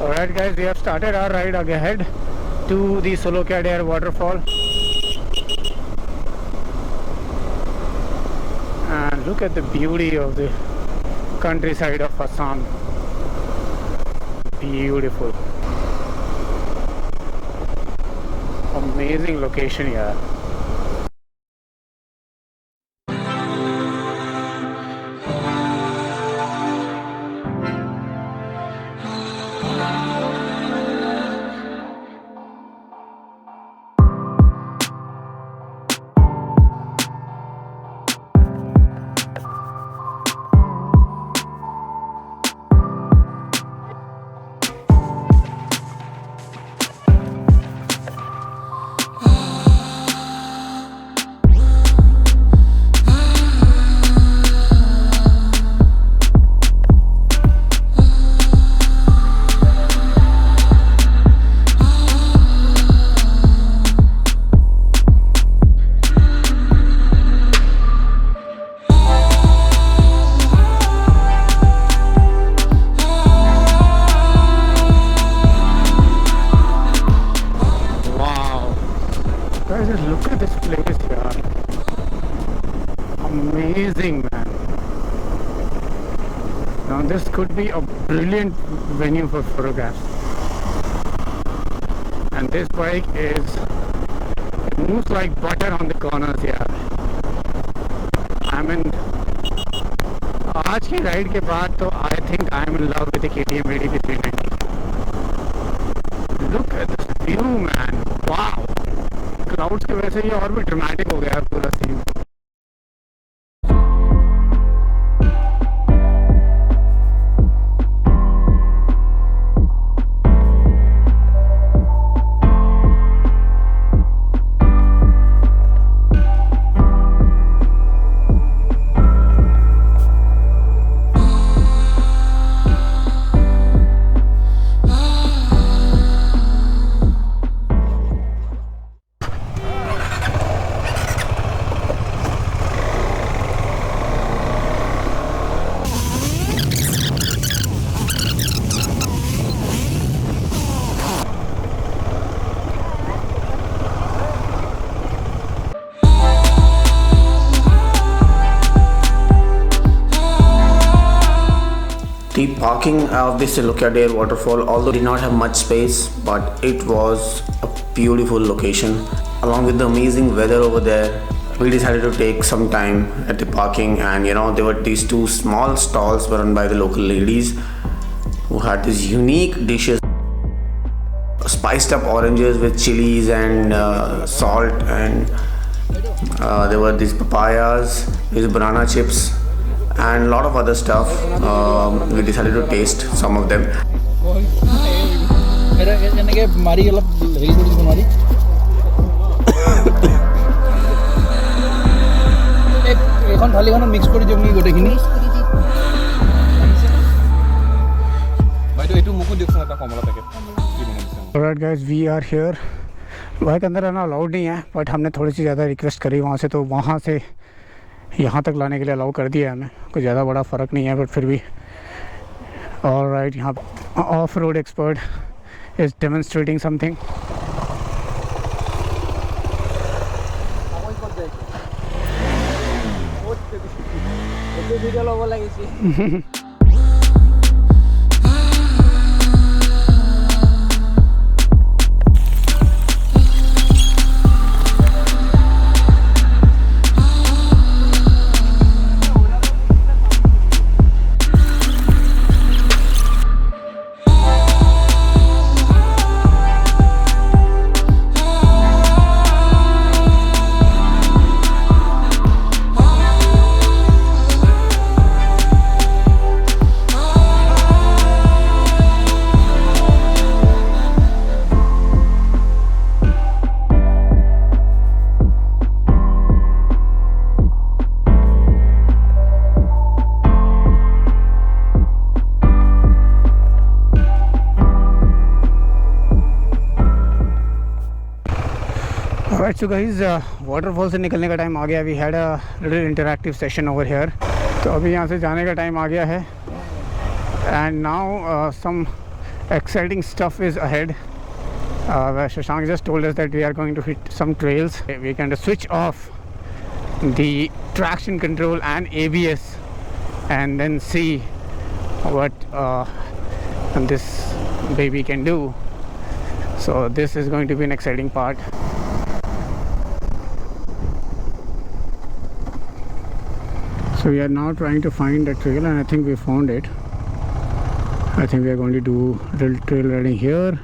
Alright guys, we have started our ride ahead to the Solokadair waterfall. And look at the beauty of the countryside of Assam. Beautiful. Amazing location here. Look at this place here. Amazing, man. Now this could be a brilliant venue for photographs. And this bike is, it moves like butter on the corners here. I mean, आज की ride के बाद तो I think I am in love with the KTM ADP 390. Look at this view, man. Wow. Clouds की वजह से ये और भी ड्रामेटिक हो गया है पूरा scene. The parking of the Solokadair waterfall, although did not have much space, but it was a beautiful location. Along with the amazing weather over there, we decided to take some time at the parking, and there were these two small stalls run by the local ladies who had these unique dishes, spiced up oranges with chilies and salt, and there were these papayas, these banana chips, and a lot of other stuff. We decided to taste some of them. Alright guys, we are here. भाई के अंदर आना allowed नहीं है, but हमने थोड़ी सी ज़्यादा request करी वहाँ से, तो वहाँ से यहाँ तक लाने के लिए अलाउ कर दिया है हमें. कोई ज़्यादा बड़ा फ़र्क नहीं है, बट फिर भी. ऑलराइट, यहाँ off road expert is demonstrating something. Alright, so guys, waterfall से निकलने का टाइम आ गया. We had a little interactive session over here. तो अभी यहाँ से जाने का टाइम आ गया है. And now some exciting stuff is ahead. Where Shashank just told us that we are going to hit some trails. We can switch off the traction control and ABS and then see what this baby can do. So this is going to be an exciting part. So we are now trying to find a trail, and I think we found it. I think we are going to do trail riding here.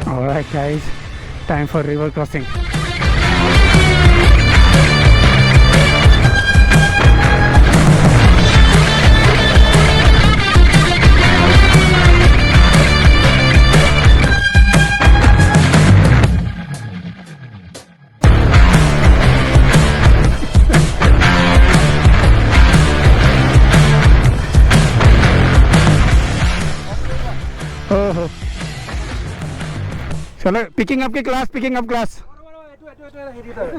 Alright guys, time for river crossing. Oh. चलो picking up की class, picking up class,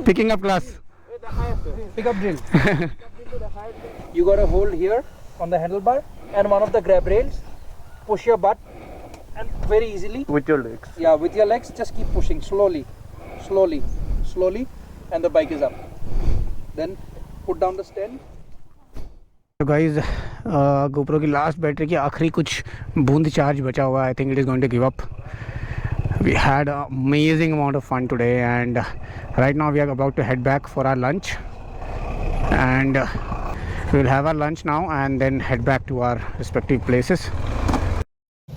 picking up class. Pick up drill. You got a hold here on the handlebar and one of the grab rails. Push your butt and very easily. With your legs. Yeah, with your legs, just keep pushing slowly, slowly, slowly, and the bike is up. Then put down the stand. तो guys GoPro की last battery की आखिरी कुछ बूंद charge बचा हुआ है. I think it is going to give up. We had an amazing amount of fun today, and right now we are about to head back for our lunch, and we'll have our lunch now and then head back to our respective places.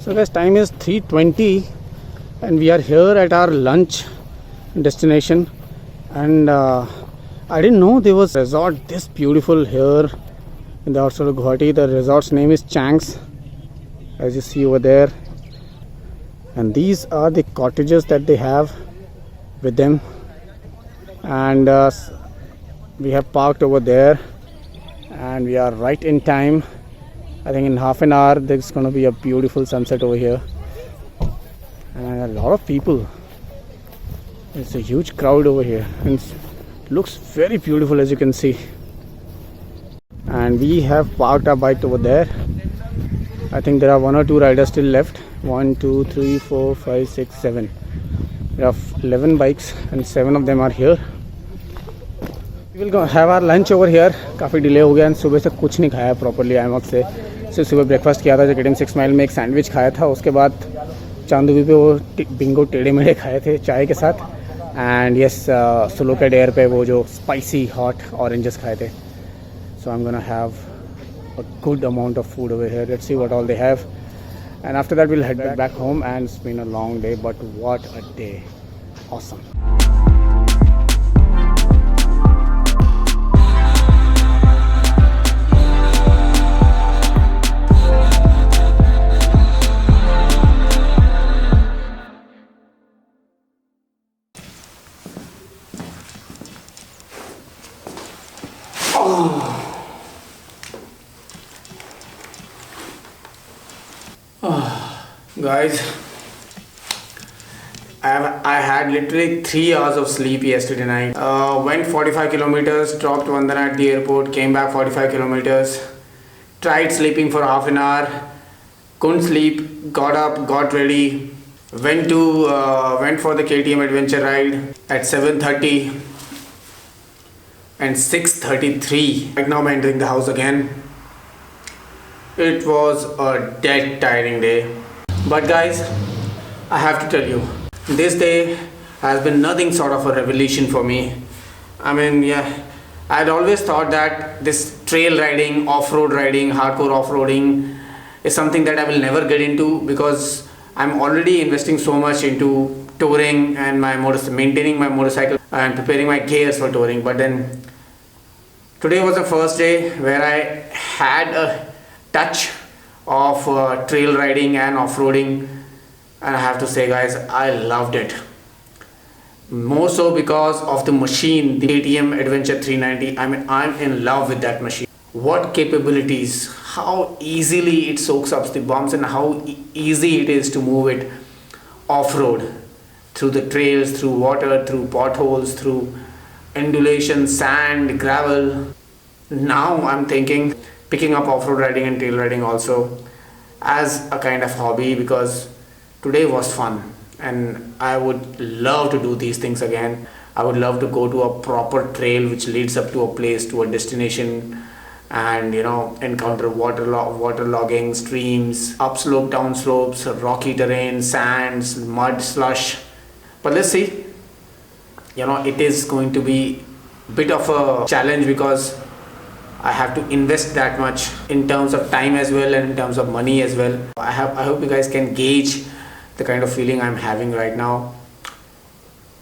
So guys, time is 3:20 and we are here at our lunch destination, and I didn't know there was a resort this beautiful here in the outskirts of Guwahati. The resort's name is Chang's, as you see over there. And these are the cottages that they have with them, and we have parked over there, and we are right in time. I think in half an hour there's going to be a beautiful sunset over here, and a lot of people. It's a huge crowd over here, and it looks very beautiful, as you can see. And we have parked our bike over there. I think there are 1 or 2 riders still left. 1, 2, 3, 4, 5, 6, 7. We have 11 bikes and 7 of them are here. We will go have our lunch over here. काफ़ी delay हो गया, and सुबह से कुछ नहीं खाया properly आईमॉक से. सिर्फ सुबह ब्रेकफास्ट किया था जकेटिंग 6 माइल में, एक सैंडविच खाया था. उसके बाद चांदूवी पे वो बिंगो टेढ़े मेढ़े खाए थे चाय के साथ. एंड यस, सुलोका डेयर पे वो जो स्पाइसी हॉट ऑरेंजेस खाए थे. So I am gonna have a good amount of food over here. Let's see what all they have, and after that we'll head back home. And it's been a long day, but what a day. Awesome. Guys, I had literally 3 hours of sleep yesterday night. Went 45 kilometers, dropped Vandana at the airport, came back 45 kilometers, tried sleeping for half an hour, couldn't sleep, got up, got ready, went for the KTM adventure ride at 7:30 and 6:33. Right now I'm entering the house again. It was a dead tiring day. But guys, I have to tell you, this day has been nothing sort of a revelation for me. I mean, yeah, I'd always thought that this trail riding, off-road riding, hardcore off-roading is something that I will never get into, because I'm already investing so much into touring and maintaining my motorcycle and preparing my gears for touring. But then Today was the first day where I had a touch of trail riding and off-roading, and I have to say guys, I loved it. More so because of the machine, the KTM Adventure 390. I mean, I'm in love with that machine. What capabilities, how easily it soaks up the bumps, and how easy it is to move it off-road through the trails, through water, through potholes, through undulation, sand, gravel. Now I'm thinking picking up off-road riding and trail riding also as a kind of hobby, because today was fun and I would love to do these things again. I would love to go to a proper trail which leads up to a place, to a destination, and encounter waterlogging, streams, upslope, downslopes, rocky terrain, sands, mud, slush. But let's see. It is going to be a bit of a challenge because I have to invest that much in terms of time as well and in terms of money as well. I hope you guys can gauge the kind of feeling I'm having right now.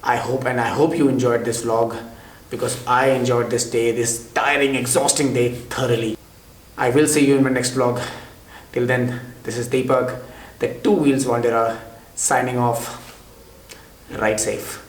I hope you enjoyed this vlog, because I enjoyed this day, this tiring, exhausting day thoroughly. I will see you in my next vlog. Till then, this is Deepak, the Two Wheels Wanderer, signing off. Ride safe.